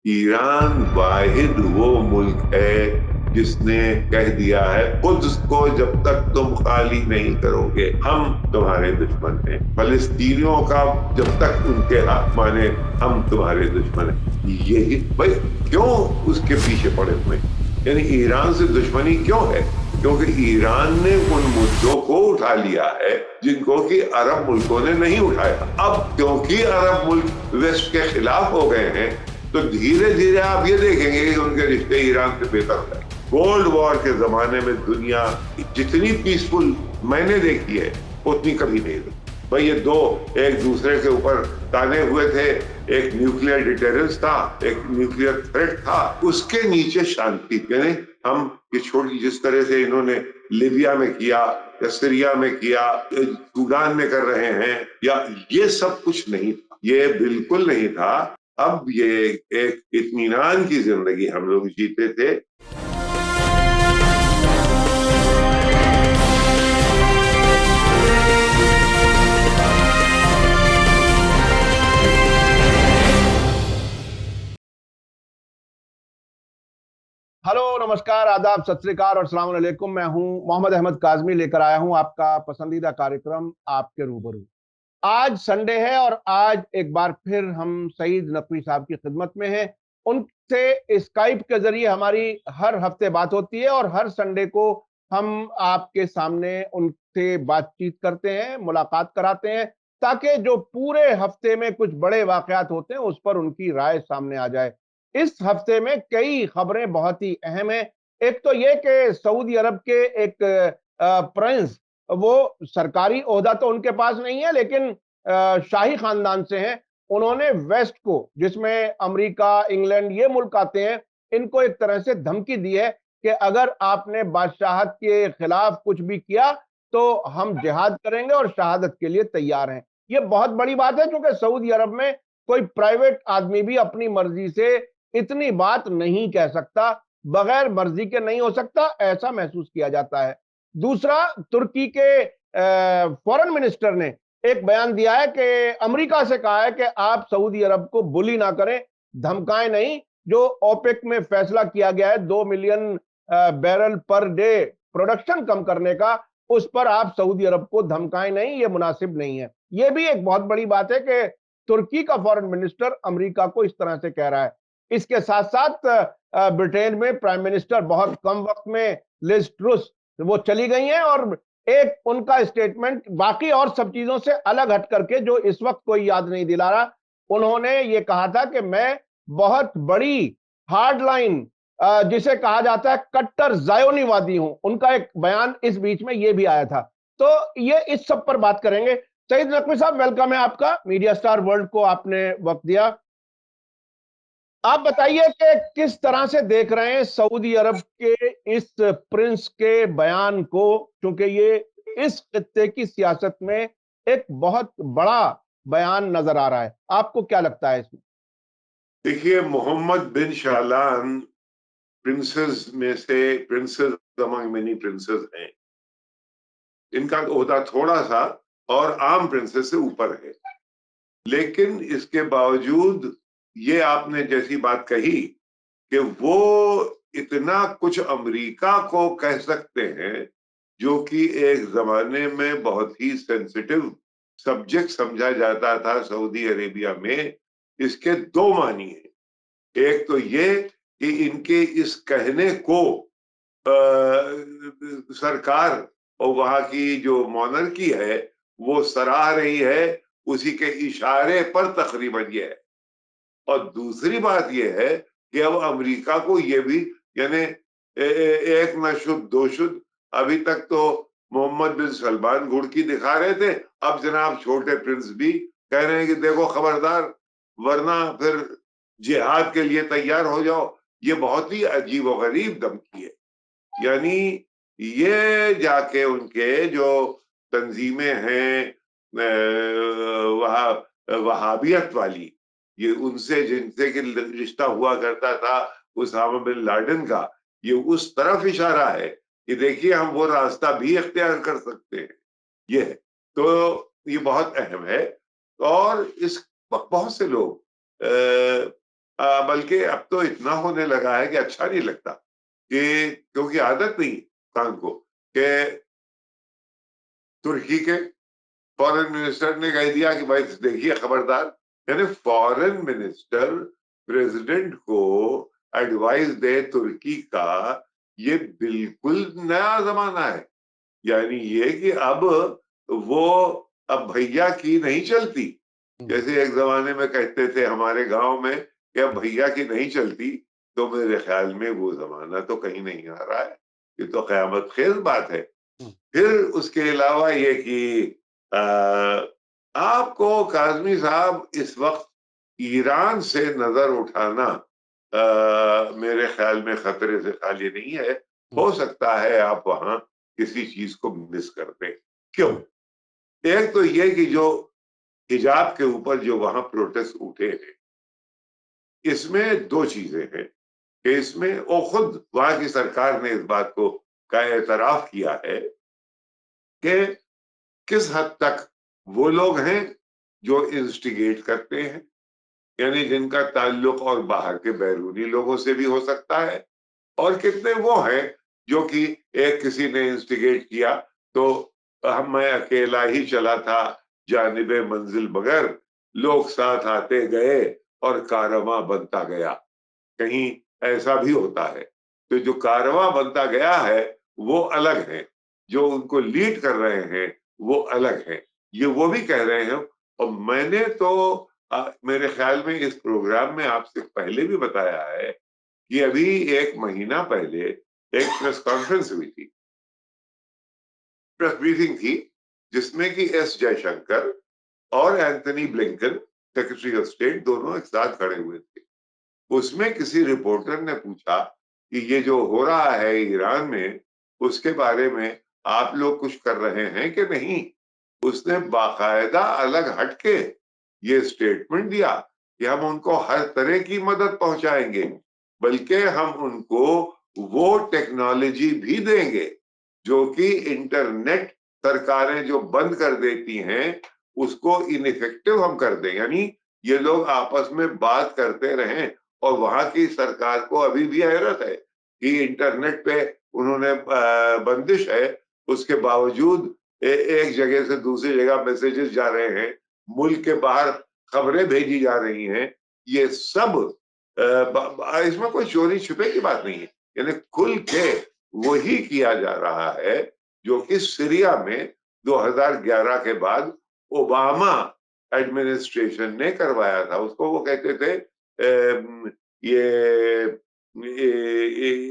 Iran वाहिद वो मुल्क है जिसने कह दिया है कुद्स को जब तक तुम खाली नहीं करोगे हम तुम्हारे दुश्मन हैं। फलस्तीनियों का जब तक उनके हाथ माने हम तुम्हारे दुश्मन हैं। यही भाई क्यों उसके पीछे पड़े हुए हैं? यानी ईरान से दुश्मनी क्यों है? क्योंकि ईरान ने उन मुद्दों को उठा लिया है जिनको कि अरब मुल्कों ने नहीं उठाया। अब क्योंकि अरब मुल्क वेस्ट के खिलाफ हो गए हैं तो धीरे धीरे आप ये देखेंगे कि उनके रिश्ते ईरान से बेहतर हो जाएंगे। कोल्ड वॉर के जमाने में दुनिया जितनी पीसफुल मैंने देखी है उतनी कभी नहीं देखी। भाई ये दो एक दूसरे के ऊपर ताने हुए थे, एक न्यूक्लियर डिटरेंस था, एक न्यूक्लियर थ्रेट था, उसके नीचे शांति। यानी हम ये छोटी जिस तरह से इन्होंने लिबिया में किया या सीरिया में किया, सूडान में कर रहे हैं, या ये सब कुछ नहीं था, ये बिल्कुल नहीं था। अब ये एक इत्मीनान की जिंदगी हम लोग जीते थे। हेलो, नमस्कार, आदाब, सत श्री अकाल और अस्सलाम वालेकुम। मैं हूं मोहम्मद अहमद काज़मी, लेकर आया हूं आपका पसंदीदा कार्यक्रम आपके रूबरू। आज संडे है और आज एक बार फिर हम सईद नकवी साहब की खिदमत में हैं। उनसे स्काइप के जरिए हमारी हर हफ्ते बात होती है और हर संडे को हम आपके सामने उनसे बातचीत करते हैं, मुलाकात कराते हैं, ताकि जो पूरे हफ्ते में कुछ बड़े वाकयात होते हैं उस पर उनकी राय सामने आ जाए। इस हफ्ते में कई खबरें बहुत ही अहम हैं। एक तो ये कि सऊदी अरब के एक प्रिंस, वो सरकारी ओहदा तो उनके पास नहीं है लेकिन शाही खानदान से हैं। उन्होंने वेस्ट को, जिसमें अमेरिका, इंग्लैंड, ये मुल्क आते हैं, इनको एक तरह से धमकी दी है कि अगर आपने बादशाहत के खिलाफ कुछ भी किया तो हम जिहाद करेंगे और शहादत के लिए तैयार हैं। ये बहुत बड़ी बात है क्योंकि सऊदी अरब में कोई प्राइवेट आदमी भी अपनी मर्जी से इतनी बात नहीं कह सकता, बगैर मर्जी के नहीं हो सकता, ऐसा महसूस किया जाता है। दूसरा, तुर्की के फॉरेन मिनिस्टर ने एक बयान दिया है कि अमेरिका से कहा है कि आप सऊदी अरब को बुली ना करें, धमकाएं नहीं। जो ओपेक में फैसला किया गया है 2 million barrel per day production कम करने का, उस पर आप सऊदी अरब को धमकाएं नहीं, ये मुनासिब नहीं है। ये भी एक बहुत बड़ी बात है कि तुर्की का फॉरेन मिनिस्टर अमेरिका को इस तरह से कह रहा है। इसके साथ साथ ब्रिटेन में प्राइम मिनिस्टर बहुत कम वक्त में लिज ट्रुस वो चली गई हैं और एक उनका स्टेटमेंट बाकी और सब चीजों से अलग हट करके, जो इस वक्त कोई याद नहीं दिला रहा, उन्होंने ये कहा था कि मैं बहुत बड़ी हार्ड लाइन, जिसे कहा जाता है कट्टर जायोनीवादी हूं। उनका एक बयान इस बीच में ये भी आया था। तो ये इस सब पर बात करेंगे। सईद नकवी साहब, वेलकम है आपका, मीडिया स्टार वर्ल्ड को आपने वक्त दिया। आप बताइए कि किस तरह से देख रहे हैं सऊदी अरब के इस प्रिंस के बयान को, क्योंकि ये इस खित्ते की सियासत में एक बहुत बड़ा बयान नजर आ रहा है। आपको क्या लगता है इसमें? देखिए, मोहम्मद बिन शालान प्रिंसेस में से प्रिंसेस अमंग मेनी प्रिंसेस हैं। इनका ओहदा थोड़ा सा और आम प्रिंसेस से ऊपर है, लेकिन इसके बावजूद ये आपने जैसी बात कही कि वो इतना कुछ अमेरिका को कह सकते हैं जो कि एक जमाने में बहुत ही सेंसिटिव सब्जेक्ट समझा जाता था सऊदी अरेबिया में। इसके दो मानी हैं। एक तो ये कि इनके इस कहने को सरकार और वहां की जो मोनर्की है वो सराह रही है, उसी के इशारे पर तकरीबन ये है। और दूसरी बात यह है कि अब अमेरिका को ये भी, यानी एक न शुद्ध दो शुद्ध, अभी तक तो मोहम्मद बिन सलमान घुड़की दिखा रहे थे, अब जनाब छोटे प्रिंस भी कह रहे हैं कि देखो खबरदार, वरना फिर जिहाद के लिए तैयार हो जाओ। ये बहुत ही अजीब और गरीब धमकी है। यानी ये जाके उनके जो तंजीमें हैं वहाँ वहाबियत वाली, ये उनसे जिनसे कि रिश्ता हुआ करता था उसामा बिन लादेन का, ये उस तरफ इशारा है कि देखिए हम वो रास्ता भी इख्तियार कर सकते हैं। ये है। तो ये बहुत अहम है। और इस वक्त बहुत से लोग बल्कि अब तो इतना होने लगा है कि अच्छा नहीं लगता, कि क्योंकि आदत नहीं कान को, कि तुर्की के फॉरेन मिनिस्टर ने कह दिया कि भाई देखिए खबरदार, यानी फॉरेन मिनिस्टर प्रेसिडेंट को एडवाइस दे तुर्की का, ये बिल्कुल नया जमाना है। यानी ये कि अब वो, अब भैया की नहीं चलती। जैसे एक जमाने में कहते थे हमारे गांव में कि अब भैया की नहीं चलती, तो मेरे ख्याल में वो जमाना तो कहीं नहीं आ रहा है। ये तो कयामत खेज बात है। फिर उसके अलावा ये कि आपको काजमी साहब इस वक्त ईरान से नजर उठाना मेरे ख्याल में खतरे से खाली नहीं है। हो सकता है आप वहां किसी चीज को मिस कर दें। क्यों? एक तो ये कि जो हिजाब के ऊपर जो वहां प्रोटेस्ट उठे हैं, इसमें दो चीजें हैं कि इसमें वो खुद वहां की सरकार ने इस बात को का एतराफ किया है कि किस हद तक वो लोग हैं जो इंस्टिगेट करते हैं, यानी जिनका ताल्लुक और बाहर के बैरूनी लोगों से भी हो सकता है, और कितने वो हैं जो कि एक किसी ने इंस्टिगेट किया तो हम मैं अकेला ही चला था जानिबे मंजिल मगर लोग साथ आते गए और कारवां बनता गया। कहीं ऐसा भी होता है। तो जो कारवां बनता गया है वो अलग है, जो उनको लीड कर रहे हैं वो अलग है। ये वो भी कह रहे हैं। और मैंने तो मेरे ख्याल में इस प्रोग्राम में आपसे पहले भी बताया है कि अभी एक महीना पहले एक प्रेस कॉन्फ्रेंस हुई थी, प्रेस ब्रीफिंग थी, जिसमें कि एस जयशंकर और Anthony Blinken secretary of state दोनों एक साथ खड़े हुए थे। उसमें किसी रिपोर्टर ने पूछा कि ये जो हो रहा है ईरान में, उसके बारे में आप लोग कुछ कर रहे हैं कि नहीं। उसने बाकायदा अलग हटके ये स्टेटमेंट दिया कि हम उनको हर तरह की मदद पहुंचाएंगे, बल्कि हम उनको वो टेक्नोलॉजी भी देंगे जो कि इंटरनेट सरकारें जो बंद कर देती हैं उसको इनइफेक्टिव हम कर दें। यानी ये लोग आपस में बात करते रहें। और वहां की सरकार को अभी भी हैरत है कि इंटरनेट पे उन्होंने बंदिश है, उसके बावजूद एक जगह से दूसरी जगह मैसेजेस जा रहे हैं, मुल्क के बाहर खबरें भेजी जा रही हैं। ये सब इसमें कोई चोरी छुपे की बात नहीं है, यानी खुल के वही किया जा रहा है जो कि सीरिया में 2011 के बाद ओबामा एडमिनिस्ट्रेशन ने करवाया था। उसको वो कहते थे ये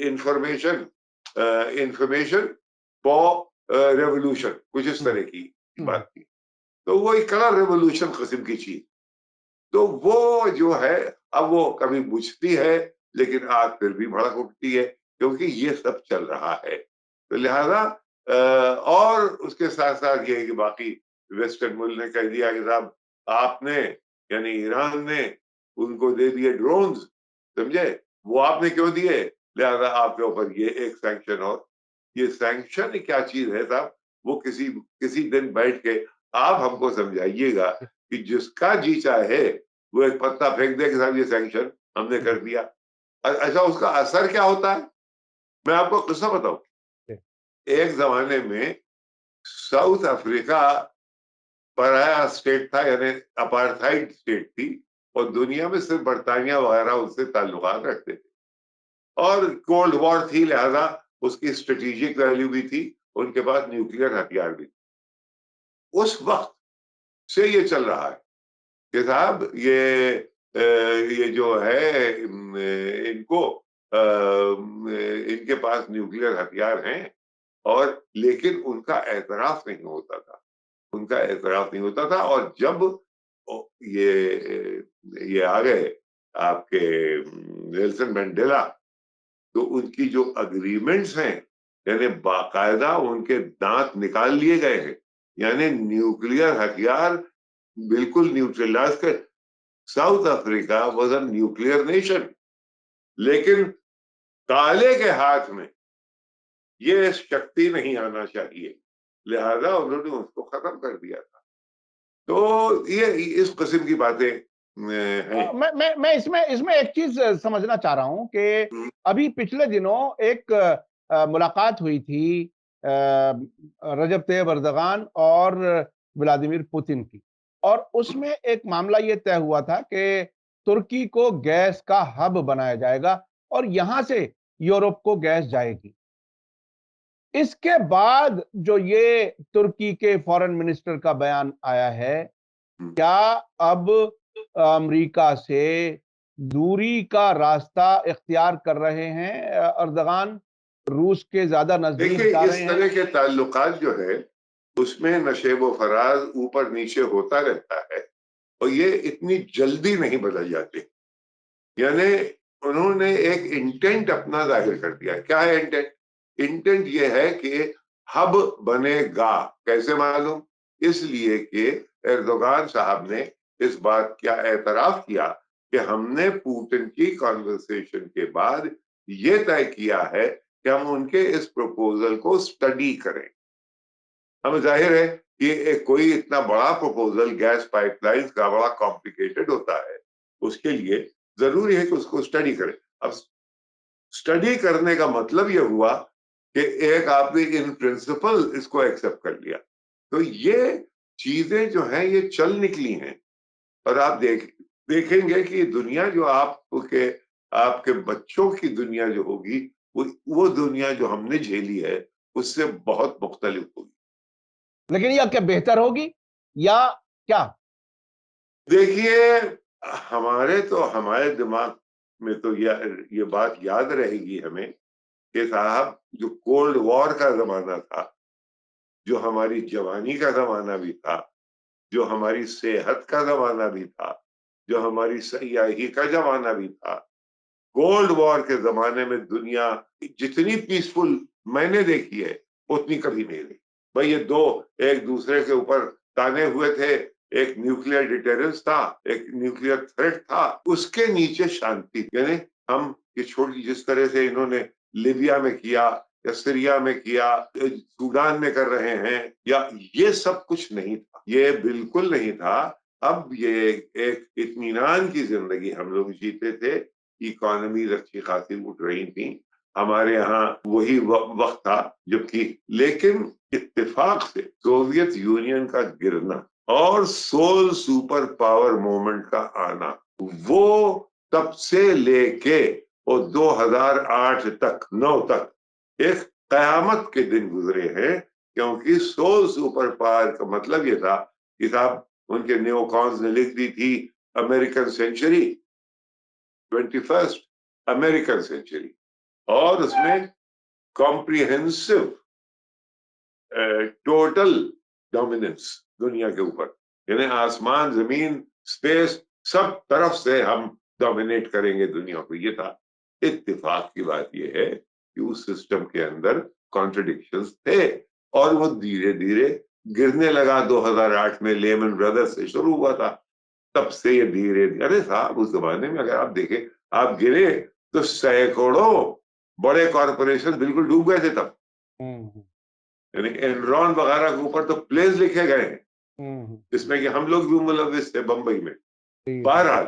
इंफॉर्मेशन इंफॉर्मेशन फॉर रेवोल्यूशन, कुछ इस तरह की बात थी। तो वो एक कलर रेवोल्यूशन किस्म की चीज। तो वो जो है, अब वो कभी बुझती है लेकिन आग फिर भी भड़क उठती है, क्योंकि ये सब चल रहा है। तो लिहाजा और उसके साथ साथ ये कि बाकी वेस्टर्न मुल्क ने कह दिया कि साहब आपने, यानी ईरान ने उनको दे दिए ड्रोन्स, समझे, वो आपने क्यों दिए, लिहाजा आपके ऊपर ये एक सैंक्शन। और ये सैंक्शन क्या चीज है साहब, वो किसी किसी दिन बैठ के आप हमको समझाइएगा कि जिसका जी चाहे वो एक पत्ता फेंक दे कि साहब ये सैंक्शन हमने कर दिया। अच्छा, उसका असर क्या होता है? मैं आपको किस्सा बताऊं। एक जमाने में साउथ अफ्रीका पराया स्टेट था, यानी अपार्थाइड स्टेट थी, और दुनिया में सिर्फ बरतानिया वगैरह उससे ताल्लुकात रखते थे, और कोल्ड वॉर थी, लिहाजा उसकी स्ट्रेटेजिक वैल्यू भी थी, उनके पास न्यूक्लियर हथियार भी। उस वक्त से ये चल रहा है कि साहब ये जो है इनको इनके पास न्यूक्लियर हथियार हैं, और लेकिन उनका एतराफ नहीं होता था, उनका एतराफ नहीं होता था। और जब ये आ गए आपके नेल्सन मंडेला, तो उनकी जो अग्रीमेंट्स हैं, यानी बाकायदा उनके दांत निकाल लिए गए हैं, यानी न्यूक्लियर हथियार बिल्कुल न्यूट्रलाइज कर। South Africa was a nuclear nation, लेकिन काले के हाथ में ये शक्ति नहीं आना चाहिए, लिहाजा उन्होंने उसको खत्म कर दिया था। तो ये इस किस्म की बातें है। मैं इसमें इसमें एक चीज समझना चाह रहा हूं कि हम्म, अभी पिछले दिनों एक मुलाकात हुई थी रजब तैयब अर्दगान और व्लादिमीर पुतिन की, और उसमें एक मामला ये तय हुआ था कि तुर्की को गैस का हब बनाया जाएगा और यहां से यूरोप को गैस जाएगी। इसके बाद जो ये तुर्की के फॉरेन मिनिस्टर का बयान आया है, हम्म। क्या अब अमेरिका से दूरी का रास्ता इख्तियार कर रहे हैं अर्दगान, रूस के ज्यादा नजदीक देखिए, जा इस रहे हैं? तरह के ताल्लुकात जो है उसमें नशेब फराज ऊपर नीचे होता रहता है, और ये इतनी जल्दी नहीं बदल जाते। यानी उन्होंने एक इंटेंट अपना जाहिर कर दिया। क्या है इंटेंट? इंटेंट ये है कि हब बनेगा। कैसे मालूम? इसलिए कि एर्दोगान साहब ने इस बात का एतराफ किया कि हमने पुतिन की कॉन्वर्सेशन के बाद ये तय किया है कि हम उनके इस प्रपोजल को स्टडी करें। हम जाहिर है कि कोई इतना बड़ा प्रपोजल गैस पाइपलाइन का बड़ा कॉम्प्लिकेटेड होता है, उसके लिए जरूरी है कि उसको स्टडी करें। अब स्टडी करने का मतलब यह हुआ कि एक आपने इन प्रिंसिपल इसको एक्सेप्ट कर लिया। तो ये चीजें जो हैं ये चल निकली हैं, और आप देखेंगे कि दुनिया जो आपके आपके बच्चों की दुनिया जो होगी, वो दुनिया जो हमने झेली है उससे बहुत मुख्तलिफ होगी। लेकिन यह क्या बेहतर होगी या क्या? देखिए, हमारे दिमाग में तो ये बात याद रहेगी हमें कि साहब, जो कोल्ड वॉर का जमाना था, जो हमारी जवानी का जमाना भी था, जो हमारी सेहत का जमाना भी था, जो हमारी सयाही का जमाना भी था, कोल्ड वॉर के जमाने में दुनिया जितनी पीसफुल मैंने देखी है उतनी कभी नहीं देखी। भाई, ये दो एक दूसरे के ऊपर ताने हुए थे, एक न्यूक्लियर डिटरेंस था, एक न्यूक्लियर थ्रेट था, उसके नीचे शांति। यानी हम ये छोटी, जिस तरह से इन्होंने लिबिया में किया या सीरिया में किया, सूडान में कर रहे हैं, या ये सब कुछ नहीं था, ये बिल्कुल नहीं था। अब ये एक इत्मीनान की जिंदगी हम लोग जीते थे, इकोनॉमीज अच्छी खासी उठ रही थी, हमारे यहाँ वही वक्त था जबकि, लेकिन इत्तेफाक से सोवियत यूनियन का गिरना और सोल सुपर पावर मूवमेंट का आना, वो तब से लेके और 2008 तक 9 तक एक कयामत के दिन गुजरे हैं। क्योंकि सोल सुपर पावर का मतलब ये था कि साहब, उनके न्योकॉन्स ने लिख दी थी American century, 21st American century, और उसमें कॉम्प्रिहेंसिव टोटल डोमिनेंस दुनिया के ऊपर, यानी आसमान जमीन स्पेस सब तरफ से हम डोमिनेट करेंगे दुनिया को, ये था। इत्तेफाक की बात यह है कि उस सिस्टम के अंदर कॉन्ट्रडिक्शंस थे, और वो धीरे धीरे गिरने लगा। 2008 में लेमन ब्रदर्स से शुरू हुआ था, तब से ये धीरे धीरे, अरे साहब, उस जमाने में अगर आप देखें, आप गिरे तो सैकड़ों बड़े कॉरपोरेशन बिल्कुल डूब गए थे तब। हम्म। यानी एनरॉन वगैरह के ऊपर तो प्लेस लिखे गए हैं, हम्म। जिसमें कि हम लोग भी मुलविस थे बंबई में। जी जी। बहरहाल,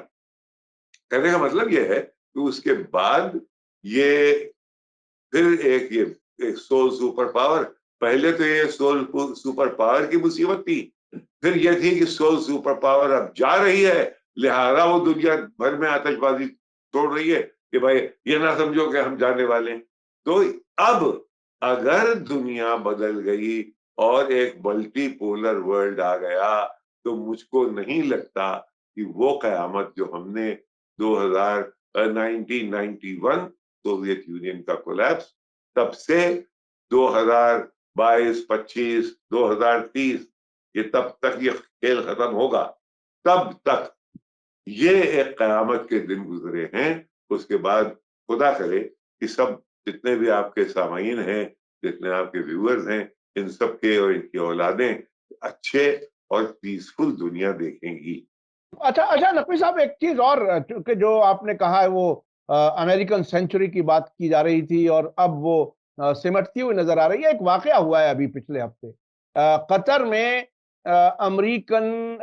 कहने का मतलब यह है कि उसके बाद ये फिर एक सोल सुपर पावर, पहले तो ये सोल सुपर पावर की मुसीबत थी, फिर यह थी कि सोल सुपर पावर अब जा रही है, लिहाजा वो दुनिया भर में आतंकबाजी छोड़ रही है कि भाई ये ना समझो कि हम जाने वाले हैं। तो अब अगर दुनिया बदल गई और एक मल्टीपोलर वर्ल्ड आ गया, तो मुझको नहीं लगता कि वो कयामत जो हमने 1991 सोवियत यूनियन का कोलैप्स, तब से 2022, 25, 2030, ये तब तक ये खेल खत्म होगा, तब तक ये एक कयामत के दिन गुजरे हैं। उसके बाद खुदा करे कि सब जितने भी आपके सामाइन हैं, जितने आपके व्यूअर्स हैं, इन सब के और इनकी औलादें अच्छे और पीसफुल दुनिया देखेंगी। अच्छा अच्छा, नकवी साहब, एक चीज और, चूंकि जो आपने कहा है वो अमेरिकन सेंचुरी की बात की जा रही थी और अब वो सिमटती हुई नजर आ रही है। एक वाकया हुआ है अभी पिछले हफ्ते कतर में, अमेरिकन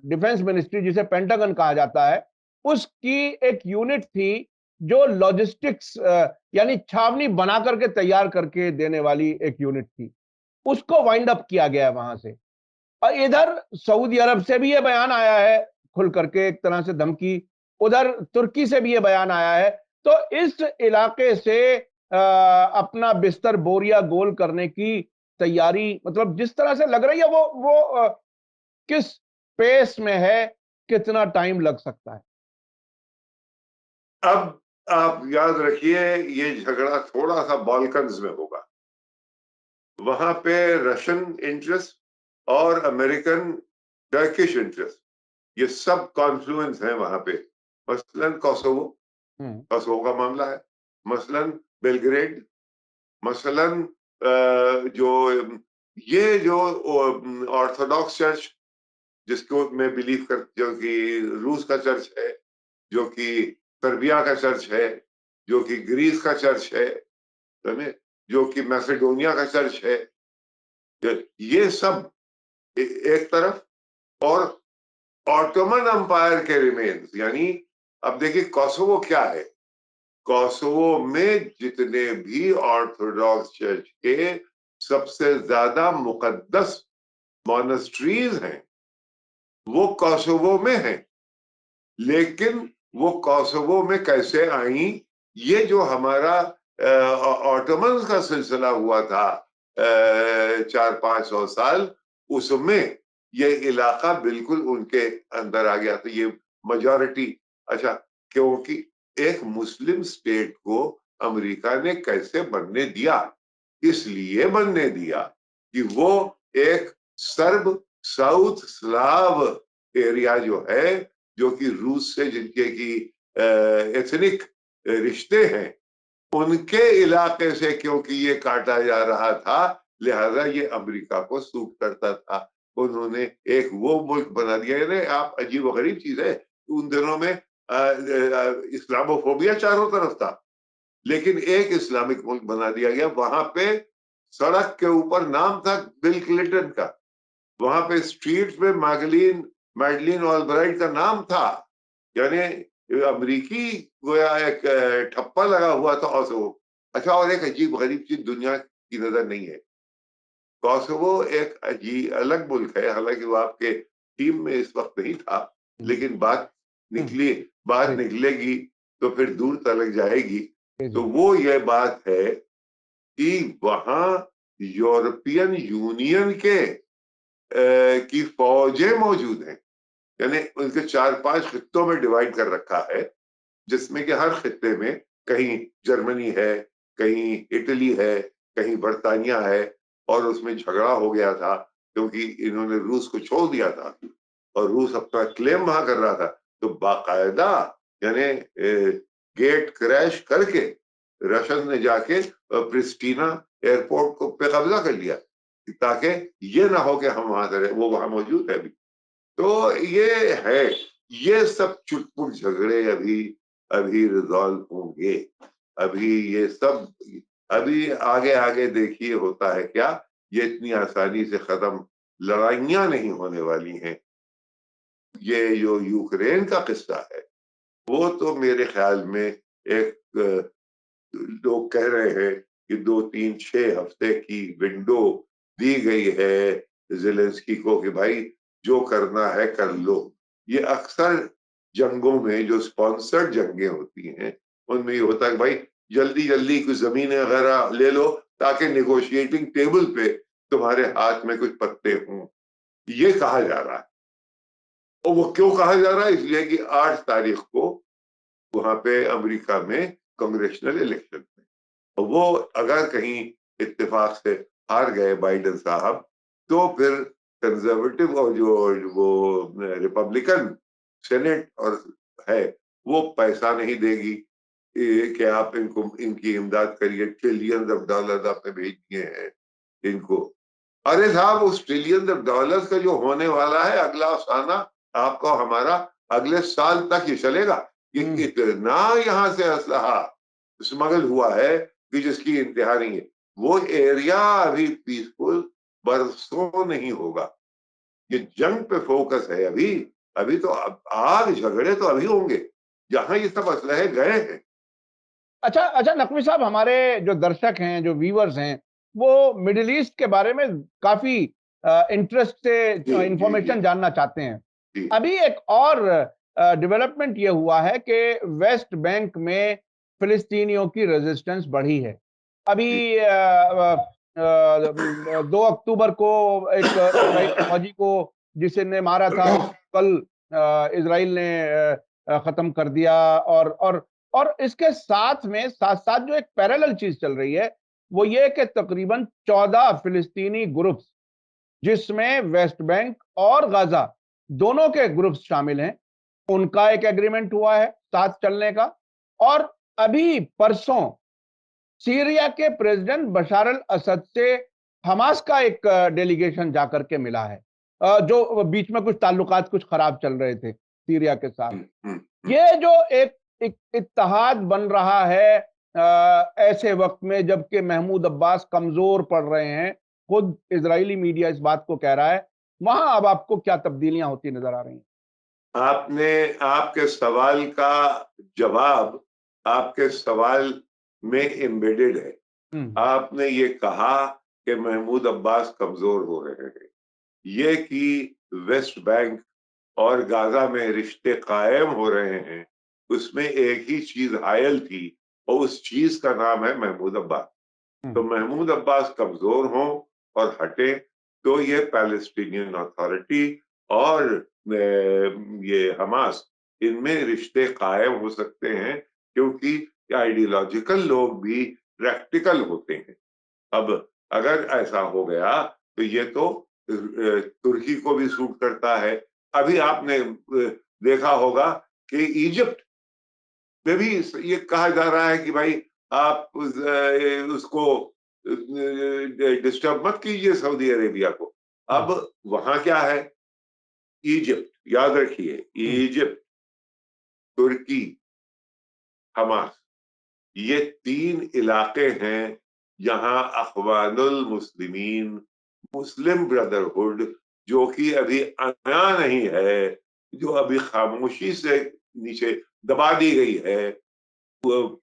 डिफेंस मिनिस्ट्री, जिसे पेंटागन कहा जाता है, उसकी एक यूनिट थी जो लॉजिस्टिक्स यानी छावनी बना करके तैयार करके देने वाली एक यूनिट थी। उसको वाइंड अप किया गया है वहां से। और इधर सऊदी अरब से भी ये बयान आया है, खुल करके एक तरह से धमकी। उधर तुर्की से भी ये बयान आया है। तो इस इलाके से अपना बिस्तर बोरिया गोल करने की तैयारी, मतलब जिस तरह से लग रही है, वो किस पेस में है, कितना टाइम लग सकता है। अब आप याद रखिए, ये झगड़ा थोड़ा सा बाल्कन्स में होगा। वहां पे रशियन इंटरेस्ट और अमेरिकन टर्किश इंटरेस्ट, ये सब कॉन्फ्लुएंस है वहां पे। मसलन कोसोवो, कोसोवो का मामला है। मसलन बेलग्रेड, मसलन जो ये जो ऑर्थोडॉक्स चर्च, जिसको मैं बिलीव कर, जो कि रूस का चर्च है, जो कि सर्बिया का चर्च है, जो कि ग्रीस का चर्च है, समझे, जो कि मैसेडोनिया का चर्च है, ये सब एक तरफ। और ऑटोमन एम्पायर के रिमेन्स, यानी अब देखिए कोसोवो क्या है। कोसोवो में जितने भी ऑर्थोडॉक्स चर्च के सबसे ज्यादा मुकद्दस मॉनेस्ट्रीज हैं, वो कोसोवो में हैं। लेकिन वो कोसोवो में कैसे आई, ये जो हमारा ऑटोमन का सिलसिला हुआ था 400-500 साल, उसमें ये इलाका बिल्कुल उनके अंदर आ गया था, ये मेजॉरिटी। अच्छा, क्योंकि एक मुस्लिम स्टेट को अमेरिका ने कैसे बनने दिया? इसलिए बनने दिया कि वो एक सर्ब साउथ स्लाव एरिया जो है, जो कि रूस से जिनके की एथनिक रिश्ते हैं, उनके इलाके से क्योंकि ये काटा जा रहा था, लिहाजा ये अमेरिका को सूट करता था। उन्होंने एक वो मुल्क बना दिया। यानी आप, अजीब व गरीब चीज है, उन दिनों में इस्लामोफोबिया चारों तरफ था, लेकिन एक इस्लामिक मुल्क बना दिया गया। वहां पे सड़क के ऊपर नाम था बिल क्लिंटन का, वहां पे स्ट्रीट में मैडलिन ऑलब्राइट का नाम था। यानी अमरीकी गोया एक ठप्पा लगा हुआ था कोसोवो। अच्छा, और एक अजीब गरीब चीज दुनिया की नजर नहीं है, कोसोवो एक अजीब अलग मुल्क है। हालांकि वो आपके टीम में इस वक्त नहीं था, लेकिन बात निकलेगी तो फिर दूर तलक जाएगी। तो वो ये बात है कि वहां यूरोपियन यूनियन के की फौजें मौजूद हैं। यानी उनके 4-5 खित्तों में डिवाइड कर रखा है, जिसमें कि हर खित्ते में कहीं जर्मनी है, कहीं इटली है, कहीं बर्तानिया है। और उसमें झगड़ा हो गया था क्योंकि इन्होंने रूस को छोड़ दिया था और रूस अपना क्लेम वहां कर रहा था। तो बाकायदा यानी गेट क्रैश करके रशियन ने जाके प्रिस्टीना एयरपोर्ट को पे कब्जा कर लिया, ताकि ये ना हो कि हम वहां से रहे। वो वहां मौजूद है अभी। तो ये है, ये सब चुटपुट झगड़े अभी अभी रिजॉल्व होंगे। अभी ये सब, अभी आगे आगे देखिए होता है क्या। ये इतनी आसानी से खत्म लड़ाइयां नहीं होने वाली हैं। ये जो यूक्रेन का किस्सा है, वो तो मेरे ख्याल में एक, लोग कह रहे हैं कि 2-3-6 हफ्ते की विंडो दी गई है जेलेंस्की को कि भाई जो करना है कर लो। ये अक्सर जंगों में, जो स्पॉन्सर्ड जंगें होती हैं, उनमें ये होता है कि भाई जल्दी जल्दी कुछ जमीनें वगैरह ले लो ताकि निगोशिएटिंग टेबल पे तुम्हारे हाथ में कुछ पत्ते हों। ये कहा जा रहा है। और वो क्यों कहा जा रहा है? इसलिए कि 8 तारीख को वहां पे अमेरिका में कांग्रेशनल इलेक्शन है। वो अगर कहीं इत्तेफाक से हार गए बाइडेन साहब, तो फिर कंजर्वेटिव और जो वो रिपब्लिकन सेनेट और है, वो पैसा नहीं देगी कि आप इनको, इनकी इमदाद करिए। ट्रिलियंस ऑफ डॉलर्स आपने भेज दिए हैं इनको। अरे साहब, उस ट्रिलियंस ऑफ डॉलर्स का जो होने वाला है अगला साना, आपका हमारा अगले साल तक ये चलेगा। कि इतना यहाँ से असलहा स्मगल हुआ है कि जिसकी इंतहा नहीं है। वो एरिया अभी पीसफुल बरसों नहीं होगा। ये जंग पे फोकस है अभी। अभी तो आग झगड़े तो अभी होंगे जहां ये सब असलहे गए हैं। अच्छा अच्छा, नकवी साहब, हमारे जो दर्शक हैं, जो व्यूअर्स हैं, वो मिडिल ईस्ट के बारे में काफी इंटरेस्ट से जी जी जी इंफॉर्मेशन जानना चाहते हैं। जी। अभी एक और डेवलपमेंट ये हुआ है कि वेस्ट बैंक में फिलिस्तीनियों की रेजिस्टेंस बढ़ी है। अभी जी 2 अक्टूबर को एक इजरायली फौजी को जिसने मारा था, उसको कल इजराइल ने खत्म कर दिया। और इसके साथ साथ जो एक पैरेलल चीज चल रही है, वो ये कि तकरीबन 14 फिलिस्तीनी ग्रुप्स, जिसमें वेस्ट बैंक और गाजा दोनों के ग्रुप्स शामिल हैं, उनका एक एग्रीमेंट हुआ है साथ चलने का। और अभी परसों सीरिया के प्रेसिडेंट बशार अल असद से हमास का एक डेलीगेशन जाकर के मिला है, जो बीच में कुछ ताल्लुकात कुछ खराब चल रहे थे सीरिया के साथ। हम्म, हम्म, हम्म। ये जो एक इत्तेहाद बन रहा है ऐसे वक्त में जबकि महमूद अब्बास कमजोर पड़ रहे हैं, खुद इजरायली मीडिया इस बात को कह रहा है, वहां अब आपको क्या तब्दीलियां होती नजर आ रही हैं? आपने आपके सवाल का जवाब आपके सवाल में एम्बेडेड है। हम्म। आपने ये कहा कि महमूद अब्बास कमजोर हो रहे हैं। ये कि वेस्ट बैंक और गाजा में रिश्ते कायम हो रहे हैं, उसमें एक ही चीज हायल थी और उस चीज का नाम है महमूद अब्बास। तो हम्म। महमूद अब्बास कमजोर हों और हटे तो ये पैलेस्टीनियन अथॉरिटी और ये हमास, इनमें रिश्ते कायम हो सकते हैं, क्योंकि आइडियोलॉजिकल लोग भी प्रैक्टिकल होते हैं। अब अगर ऐसा हो गया तो ये तो तुर्की को भी सूट करता है। अभी आपने देखा होगा कि इजिप्ट में भी ये कहा जा रहा है कि भाई आप उसको डिस्टर्ब मत कीजिए सऊदी अरेबिया को। हम्म। अब वहां क्या है? इजिप्ट, याद रखिए, हम्म। इजिप्ट, तुर्की, हमास, ये तीन इलाके हैं जहां अखवानुल मुस्लिमीन, मुस्लिम ब्रदरहुड, जो कि अभी आया नहीं है, जो अभी खामोशी से नीचे दबा दी गई है, वो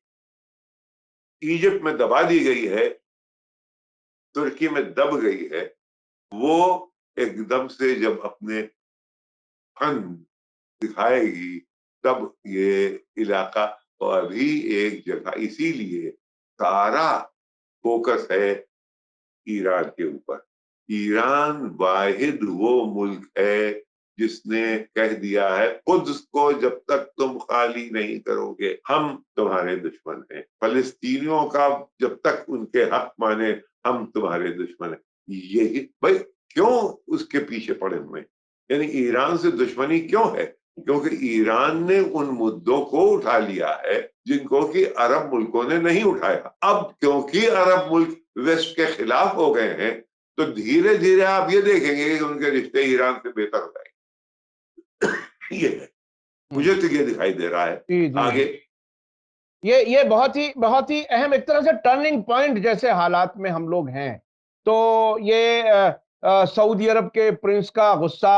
इजिप्ट में दबा दी गई है, तुर्की में दब गई है, वो एकदम से जब अपने फन दिखाएगी तब ये इलाका, और अभी एक जगह इसीलिए सारा फोकस है ईरान के ऊपर। ईरान वाहिद वो मुल्क है जिसने कह दिया है खुद को, जब तक तुम खाली नहीं करोगे हम तुम्हारे दुश्मन हैं। फलस्तीनियों का जब तक उनके हक माने हम तुम्हारे दुश्मन हैं। यही भाई, क्यों उसके पीछे पड़े हुए हैं? यानी ईरान से दुश्मनी क्यों है? क्योंकि ईरान ने उन मुद्दों को उठा लिया है जिनको कि अरब मुल्कों ने नहीं उठाया। अब क्योंकि अरब मुल्क वेस्ट के खिलाफ हो गए हैं, तो धीरे धीरे आप ये देखेंगे कि उनके रिश्ते ईरान से बेहतर हो जाएंगे। ये है, हम्म। मुझे तो ये दिखाई दे रहा है। जी जी जी। आगे ये बहुत ही अहम, एक तरह से टर्निंग पॉइंट जैसे हालात में हम लोग हैं। तो ये सऊदी अरब के प्रिंस का गुस्सा,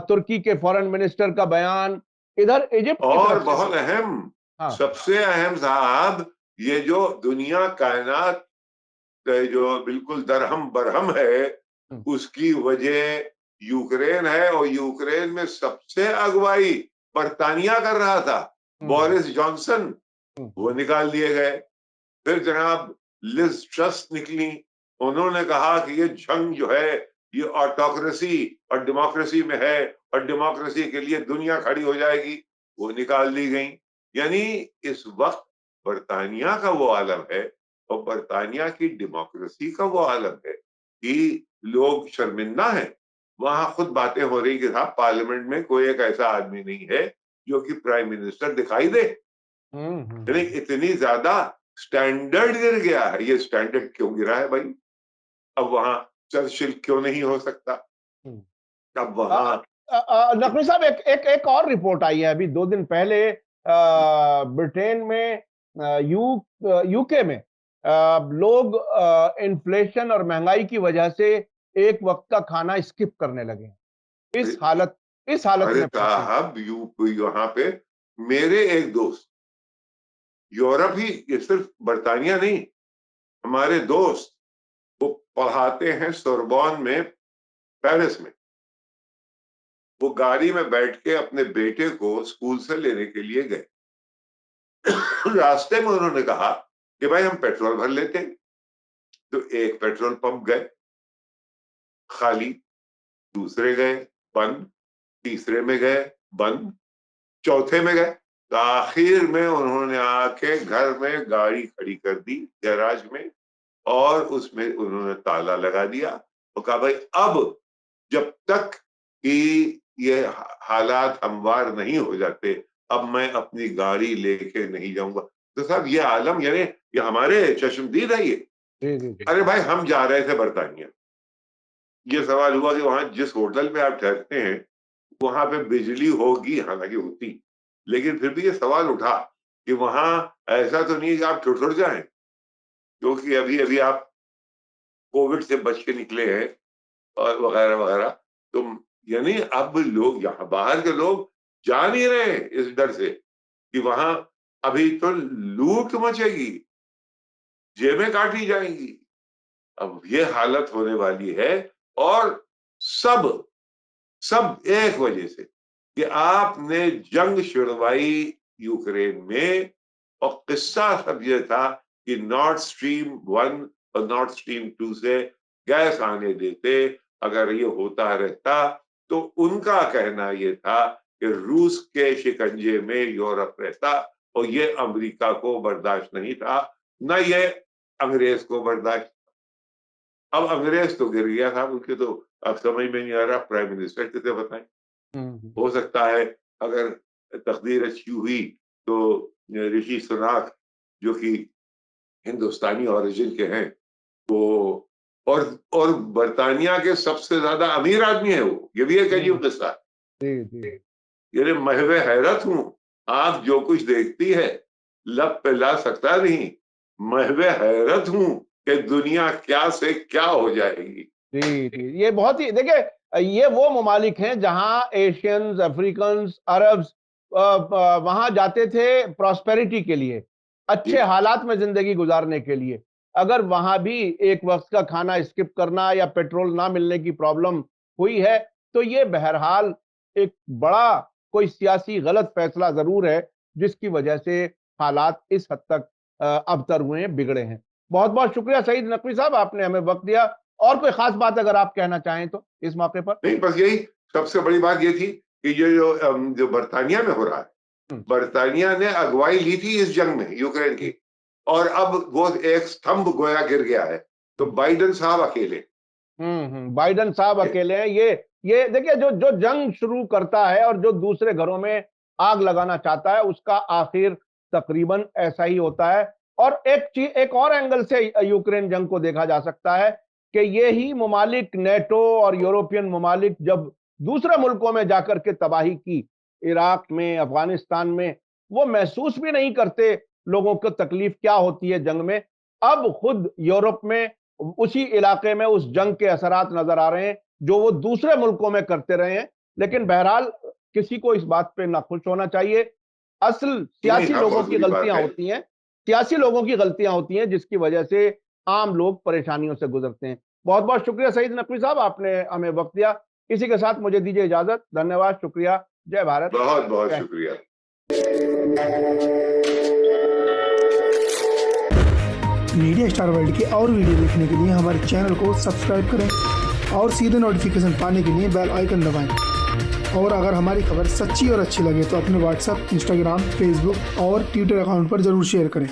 तुर्की के फॉरेन मिनिस्टर का बयान, इधर इजिप्ट की और तरफ से भी। बहुत अहम, हाँ। सबसे अहम साहब, ये जो दुनिया कायनात जो बिल्कुल दरहम बरहम है, हम्म। उसकी वजह यूक्रेन है। और यूक्रेन में सबसे अगुवाई बर्तानिया कर रहा था, हम्म। बोरिस जॉनसन, हम्म। वो निकाल दिए गए। फिर जनाब लिज ट्रस निकली, उन्होंने कहा कि ये जंग जो है ये ऑटोक्रेसी और डेमोक्रेसी में है, और डेमोक्रेसी के लिए दुनिया खड़ी हो जाएगी, वो निकाल दी गई। यानी इस वक्त बर्तानिया का वो आलम है और बर्तानिया की डेमोक्रेसी का वो आलम है कि लोग शर्मिंदा हैं। वहां खुद बातें हो रही कि साहब पार्लियामेंट में कोई एक ऐसा आदमी नहीं है जो कि प्राइम मिनिस्टर दिखाई दे। हम्म। यानी इतनी ज्यादा स्टैंडर्ड गिर गया है। ये स्टैंडर्ड क्यों गिरा है भाई? अब वहां चर्चिल क्यों नहीं हो सकता? हम्म। अब वहां नकवी साहब, एक एक एक और रिपोर्ट आई है अभी 2 दिन पहले, ब्रिटेन में, यूके में, लोग इन्फ्लेशन और महंगाई की वजह से एक वक्त का खाना स्किप करने लगे हैं। इस हालत अरे में फंसे। साहब यहाँ पे मेरे एक दोस्त यूरोप ही, ये सिर्फ बर्तानिया नहीं, हमारे दोस्त वो पढ़ाते हैं सोरबॉन में, पेरिस में। वो गाड़ी में बैठ के अपने बेटे को स्कूल से लेने के लिए गए। रास्ते में उन्होंने कहा कि भाई हम पेट्रोल भर लेते हैं। तो एक पेट्रोल पंप गए, खाली। दूसरे गए, बंद। तीसरे में गए, बंद। चौथे में गए, तो आखिर में उन्होंने आके घर में गाड़ी खड़ी कर दी गैराज में, और उसमें उन्होंने ताला लगा दिया और कहा भाई अब जब तक कि ये हालात हमवार नहीं हो जाते, अब मैं अपनी गाड़ी लेके नहीं जाऊंगा। तो साहब ये आलम, यानी ये हमारे चश्मदीद है ये। अरे भाई हम जा रहे थे बर्तानिया, ये सवाल हुआ कि वहां जिस होटल में आप ठहरते हैं वहां पे बिजली होगी, हालांकि होती, लेकिन फिर भी ये सवाल उठा कि वहां ऐसा तो नहीं है कि आप ठुठुर जाएं, क्योंकि अभी अभी आप कोविड से बच के निकले हैं और वगैरह वगैरह। तो यानी अब लोग, यहाँ बाहर के लोग जा नहीं रहे इस डर से कि वहां अभी तो लूट मचेगी, जेबें काटी जाएंगी। अब ये हालत होने वाली है, और सब एक वजह से कि आपने जंग छिड़वाई यूक्रेन में। और किस्सा सब ये था कि नॉर्थ स्ट्रीम 1 और नॉर्थ स्ट्रीम 2 से गैस आने देते। अगर ये होता रहता तो उनका कहना ये था कि रूस के शिकंजे में यूरोप रहता, और ये अमेरिका को बर्दाश्त नहीं था, न ये अंग्रेज को बर्दाश्त। अब अंग्रेज तो गिर गया था, उनके तो अब समझ में नहीं आ रहा प्राइम मिनिस्टर किसे बताएं। हो सकता है अगर तकदीर अच्छी हुई तो ऋषि सुनाक, जो कि हिंदुस्तानी ओरिजिन के हैं, वो और बर्तानिया के सबसे ज्यादा अमीर आदमी है वो। ये भी एक अजीब किस्सा है। यानी महवे हैरत हूं, आंख जो कुछ देखती है लब पे ला सकता नहीं। महवे हैरत हूं कि दुनिया क्या से क्या हो जाएगी। जी, ये बहुत ही, देखिए ये वो ममालिक हैं जहां एशियंस, अफ्रीकन, अरब्स वहां जाते थे प्रॉस्पेरिटी के लिए, अच्छे हालात में जिंदगी गुजारने के लिए। अगर वहां भी एक वक्त का खाना स्किप करना या पेट्रोल ना मिलने की प्रॉब्लम हुई है, तो ये बहरहाल एक बड़ा कोई सियासी गलत फैसला जरूर है, जिसकी वजह से हालात इस हद तक अबतर हुए हैं, बिगड़े हैं। बहुत बहुत शुक्रिया सईद नकवी साहब, आपने हमें वक्त दिया। और कोई खास बात अगर आप कहना चाहें तो इस मौके पर? नहीं, बस यही सबसे बड़ी बात ये थी कि ये जो बर्तानिया में हो रहा है, बर्तानिया ने अगुवाई ली थी इस जंग में यूक्रेन की, और अब वो एक स्तंभ गोया गिर गया है। तो बाइडेन साहब अकेले, बाइडेन साहब अकेले हैं। ये देखिए, जो जंग शुरू करता है और जो दूसरे घरों में आग लगाना चाहता है, उसका आखिर तकरीबन ऐसा ही होता है। और एक और एंगल से यूक्रेन जंग को देखा जा सकता है कि ये ही ममालिक, नेटो और यूरोपियन ममालिक, जब दूसरे मुल्कों में जाकर के तबाही की, इराक में, अफगानिस्तान में, वो महसूस भी नहीं करते लोगों को तकलीफ क्या होती है जंग में। अब खुद यूरोप में उसी इलाके में उस जंग के असरात नजर आ रहे हैं जो वो दूसरे मुल्कों में करते रहे हैं। लेकिन बहरहाल किसी को इस बात पे ना खुश होना चाहिए। असल सियासी लोगों की गलतियां होती हैं, सियासी लोगों की गलतियां होती हैं, जिसकी वजह से आम लोग परेशानियों से गुजरते हैं। बहुत बहुत शुक्रिया सईद नकवी साहब, आपने हमें वक्त दिया। इसी के साथ मुझे दीजिए इजाजत। धन्यवाद, शुक्रिया, जय भारत। बहुत बहुत शुक्रिया। मीडिया स्टार वर्ल्ड के और वीडियो देखने के लिए हमारे चैनल को सब्सक्राइब करें और सीधे नोटिफिकेशन पाने के लिए बेल आइकन दबाएं। और अगर हमारी खबर सच्ची और अच्छी लगे तो अपने व्हाट्सएप, इंस्टाग्राम, फेसबुक और ट्विटर अकाउंट पर जरूर शेयर करें।